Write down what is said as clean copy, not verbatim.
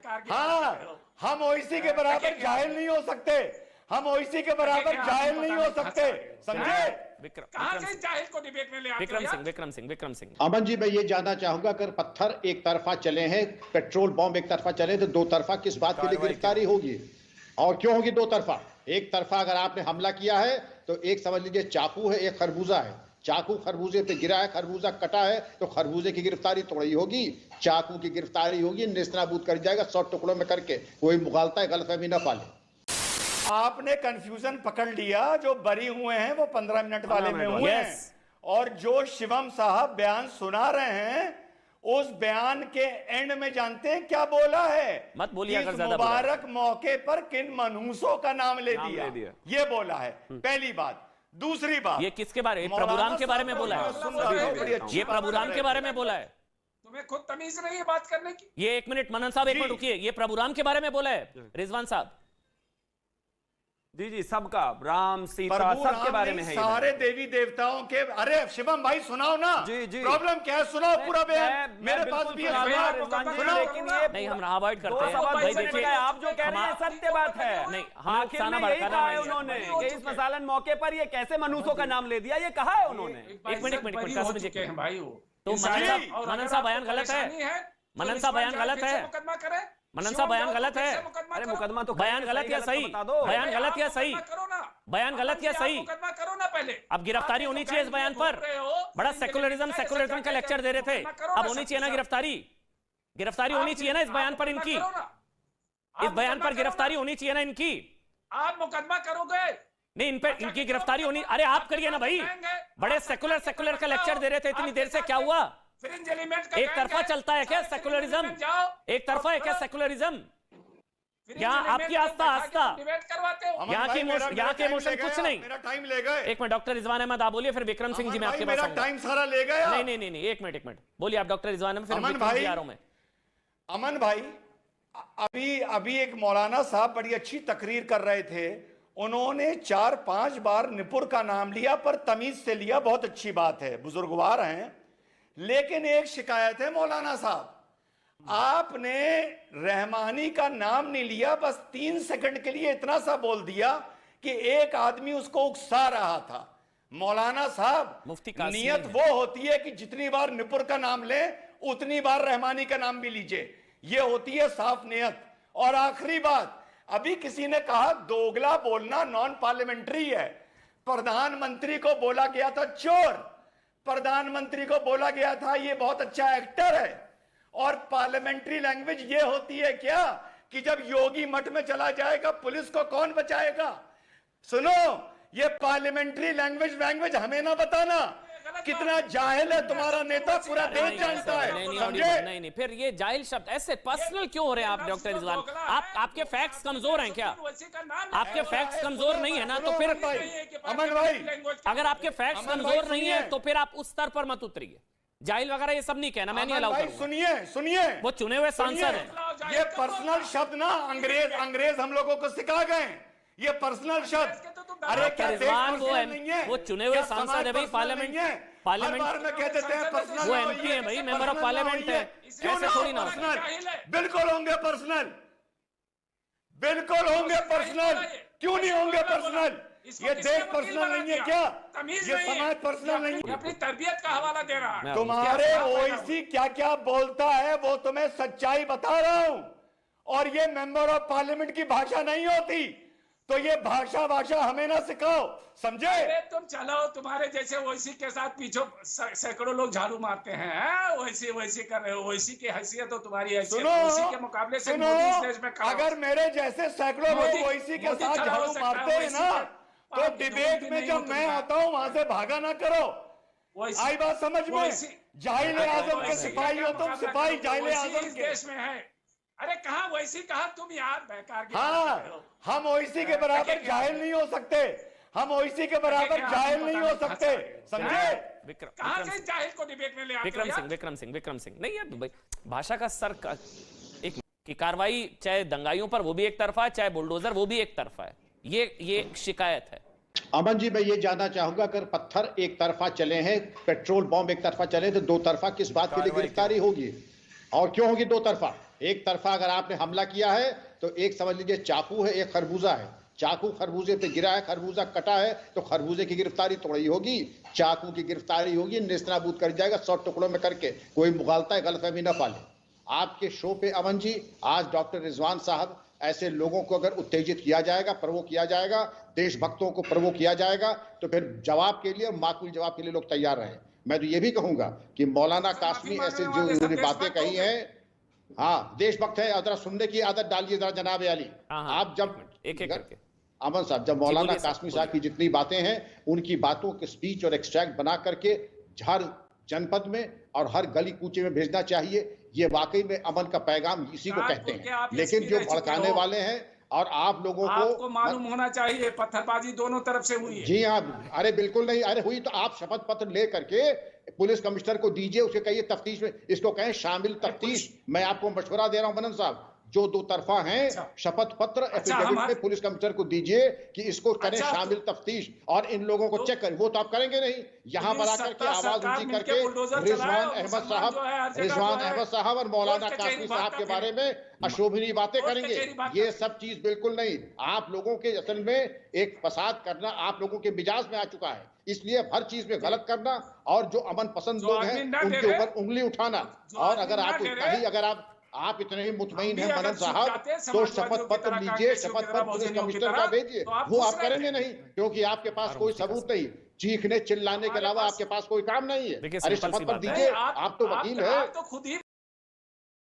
हाँ, हम ओईसी के बराबर जाहिल नहीं हो सकते, हम ओईसी के बराबर जाहिल नहीं हो सकते, समझे? विक्रम सिंह। अमन जी, मैं ये जानना चाहूंगा, अगर पत्थर एक तरफा चले हैं, पेट्रोल बॉम्ब एक तरफा चले, तो दो तरफा किस बात के लिए गिरफ्तारी होगी और क्यों होगी दो तरफा? एक तरफा अगर आपने हमला किया है तो एक समझ लीजिए चाकू है, एक खरबूजा है, चाकू खरबूजे पे गिरा है, खरबूजा कटा है, तो खरबूजे की गिरफ्तारी थोड़ी होगी, चाकू की गिरफ्तारी होगी, नेस्तनाबूद कर जाएगा 100 टुकड़ों में करके। कोई मुगालता है, गलतफहमी न पाले। आपने कंफ्यूजन पकड़ लिया, जो बरी हुए हैं वो 15 मिनट वाले में हुए हैं, और जो शिवम साहब बयान सुना रहे हैं उस बयान के एंड में जानते हैं क्या बोला है? मत बोलिए अगर ज्यादा मुबारक मौके पर किन मनहूसों का नाम ले दिया, ये बोला है। पहली बात। दूसरी बात, ये किसके बारे में? प्रभुराम के बारे में बोला है, ये प्रभुराम के बारे में बोला है। तुम्हें खुद तमीज नहीं है बात करने की? ये एक मिनट मनन साहब, एक मिनट रुकिए, ये प्रभुराम के बारे में बोला है रिजवान साहब। जी जी, सबका, राम सीता सबके बारे में है, सारे देवी देवताओं के। अरे शिवम भाई सुनाओ ना, जी जी, प्रॉब्लम क्या है? सुनाओ पूरा बयान, मेरे पास भी है। लेकिन ये नहीं, हम अवॉइड करते हैं भाई। देखिए, आप जो कह रहे हैं सत्य बात है। नहीं, हम आखिर में यही कहा है उन्होंने कि इस मसालन मौके पर ये कैसे मनूसों का नाम ले दिया, ये कहा है उन्होंने। एक मिनट भाई, वो तो मनन साहब बयान गलत है, मनन साहब बयान गलत है, मुकदमा करे, मनन साहब बयान गलत है। अरे मुकदमा तो बयान गलत या सही? बयान गलत या सही? बयान गलत या सही? मुकदमा करो ना पहले। अब गिरफ्तारी होनी चाहिए इस बयान पर। बड़ा सेकुलरिज्म का लेक्चर दे रहे थे, अब होनी चाहिए ना गिरफ्तारी? गिरफ्तारी होनी चाहिए ना इस बयान पर इनकी? इस बयान पर गिरफ्तारी होनी चाहिए ना इनकी? आप मुकदमा करोगे? नहीं, इन पर इनकी गिरफ्तारी होनी। अरे आप करिए ना भाई, बड़े सेकुलर का लेक्चर दे रहे थे इतनी देर से, क्या हुआ? एक तरफा चलता है क्या सेकुलरिज्म? एक तरफा है क्या सेकुलरिज्म? यहाँ आपकी आस्था यहाँ के इमोशन कुछ नहीं। मेरा टाइम ले गए। एक मिनट डॉक्टर रिजवान अहमद, आप बोलिए, फिर विक्रम सिंह जी में आपके पास मेरा टाइम सारा ले गया। नहीं, एक मिनट बोलिए आप डॉक्टर रिजवान अहमद, फिर अमन विक्रम जी आ रहा हूं मैं। अमन भाई, अभी एक मौलाना साहब बड़ी अच्छी तकरीर कर रहे थे, उन्होंने 4-5 बार निपुर का नाम लिया, पर तमीज से लिया, बहुत अच्छी बात है, बुजुर्गवार हैं। लेकिन एक शिकायत है मौलाना साहब, आपने रहमानी का नाम नहीं लिया, बस 3 सेकंड के लिए इतना सा बोल दिया कि एक आदमी उसको उकसा रहा था। मौलाना साहब, नियत वो होती है कि जितनी बार निपुर का नाम ले उतनी बार रहमानी का नाम भी लीजिए, ये होती है साफ नियत। और आखिरी बात, अभी किसी ने कहा दोगला बोलना नॉन पार्लियामेंट्री है। प्रधानमंत्री को बोला गया था चोर, प्रधानमंत्री को बोला गया था ये बहुत अच्छा एक्टर है। और पार्लियामेंट्री लैंग्वेज ये होती है क्या कि जब योगी मठ में चला जाएगा पुलिस को कौन बचाएगा? सुनो, ये पार्लियामेंट्री लैंग्वेज हमें ना बताना, कितना जाहिल है तुम्हारा नेता, पूरा देश जानता है, समझे? नहीं, फिर ये जाहिल शब्द ऐसे पर्सनल क्यों हो रहे हैं आप डॉक्टर रिजवान? आपके फैक्ट्स कमजोर हैं क्या? आपके फैक्ट्स कमजोर नहीं है ना, तो फिर अमन भाई, अगर आपके फैक्ट्स कमजोर नहीं है तो फिर आप उस स्तर पर मत उतरिए। जाहिल वगैरह ये सब नहीं कहना, मैं नहीं अलाउ करूंगा। सुनिए, वो चुने हुए सांसद हैं। ये पर्सनल शब्द ना अंग्रेज हम लोगों को सिखा गए, ये पर्सनल शब्द। अरे क्या रिजवान वो चुने हुए सांसद है भाई, पार्लियामेंट में कह देते हैं पर्सनल, वो एमपी है भाई, मेंबर ऑफ पार्लियामेंट है, ऐसे थोड़ी ना। बिल्कुल होंगे पर्सनल, बिल्कुल होंगे पर्सनल, क्यों नहीं होंगे पर्सनल? ये देश पर्सनल नहीं है क्या? ये समाज पर्सनल नहीं है? अपनी तरबियत का हवाला दे रहा है। तुम्हारे ओईसी क्या क्या बोलता है वो तुम्हें सच्चाई बता रहा हूं, और ये मेंबर ऑफ पार्लियामेंट की भाषा नहीं होती, तो ये भाषा हमें ना सिखाओ, समझे? अरे तुम चलो, तुम्हारे जैसे ओईसी के साथ पीछे सैकड़ों लोग झाड़ू मारते हैं, ओईसी कर रहे हो, ओईसी की हैसियत तो तुम्हारी हैसियत ओईसी के मुकाबले से मोदी इस देश में अगर मेरे जैसे सैकड़ों लोग ओईसी के साथ झाड़ू मारते हैं ना, तो डिबेट में जब मैं आता हूं वहां से भागा ना करो। आई बात समझ में? जाहिल आजम के सिपाही हो तुम, सिपाही जाहिल आजम के देश में है। अरे कहां ओईसी, कहां तुम यार बेकार की। हाँ, हम ओईसी के बराबर जाहिल नहीं हो सकते, हम ओईसी के बराबर जाहिल नहीं हो सकते, समझे? कहां से जाहिल को डिबेट में ले आते हो? विक्रम सिंह नहीं यार भाई, भाषा का सर का एक की कार्रवाई, चाहे दंगाइयों पर वो भी एक तरफा है, चाहे बुलडोजर वो भी एक तरफा है, ये शिकायत है। अमन जी, मैं ये जानना चाहूंगा, अगर पत्थर एक तरफा चले हैं, पेट्रोल बॉम्ब एक तरफा चले, तो दो तरफा किस बात के लिए गिरफ्तारी होगी और क्यों होगी दो तरफा? एक तरफा अगर आपने हमला किया है तो एक समझ लीजिए चाकू है, एक खरबूजा है, चाकू खरबूजे पे गिरा है, खरबूजा कटा है तो खरबूजे की गिरफ्तारी थोड़ी होगी, चाकू की गिरफ्तारी होगी, नेस्तनाबूद कर जाएगा 100 टुकड़ों में करके। कोई मुगालता है, गलतफहमी न पाले। आपके शो पे अमन जी, आज डॉक्टर रिजवान साहब, ऐसे लोगों को अगर उत्तेजित किया जाएगा, प्रवोक किया जाएगा, देशभक्तों को प्रवोक किया जाएगा, तो फिर जवाब के लिए, माकूल जवाब के लिए लोग तैयार रहे। मैं तो ये भी कहूंगा कि मौलाना कासमी ऐसे जो उन्होंने बातें कही हैं, हाँ देशभक्त है, जरा सुनने की आदत डालिए जरा जनाब अली। आप जब एक करके अमन साहब, जब मौलाना बोलिए साहब, कासमी साहब की जितनी बातें हैं, उनकी बातों के स्पीच और एक्सट्रैक्ट बना करके हर जनपद में और हर गली कूचे में भेजना चाहिए। ये वाकई में अमन का पैगाम इसी को कहते हैं। लेकिन जो भड़काने वाले हैं, और आप लोगों आपको मालूम होना चाहिए पत्थरबाजी दोनों तरफ से हुई है। जी हाँ, अरे बिल्कुल नहीं, अरे हुई तो आप शपथ पत्र ले करके पुलिस कमिश्नर को दीजिए, उसे कहिए तफ्तीश में, इसको कहें शामिल तफ्तीश। मैं आपको मशवरा दे रहा हूं मनन साहब, जो दो तरफा हैं, शपथ पत्र एफिडेविट में पुलिस कमिश्नर को दीजिए कि इसको करें शामिल तफ्तीश, और इन लोगों को चेक करें। वो तो आप करेंगे नहीं, यहाँ पर आकर के आवाज ऊंची करके रिजवान अहमद साहब और मौलाना कासमी साहब के बारे में अशोभनीय बातें करेंगे। ये सब चीज बिल्कुल नहीं। आप लोगों के असल में एक फसाद करना आप लोगों के मिजाज में आ चुका है, इसलिए हर चीज में गलत करना और जो अमन पसंद लोग हैं उनके ऊपर उंगली उठाना। और अगर आप इतने ही मुतमईन हैं मनन साहब, तो शपथ पत्र लीजिए, शपथ पत्र पुलिस कमिश्नर का भेजिए। वो आप करेंगे नहीं, क्योंकि आपके पास कोई सबूत नहीं, चीखने चिल्लाने के अलावा आपके पास कोई काम नहीं है। अरे शपथ पत्र दीजिए, आप तो वकील है। तो खुद ही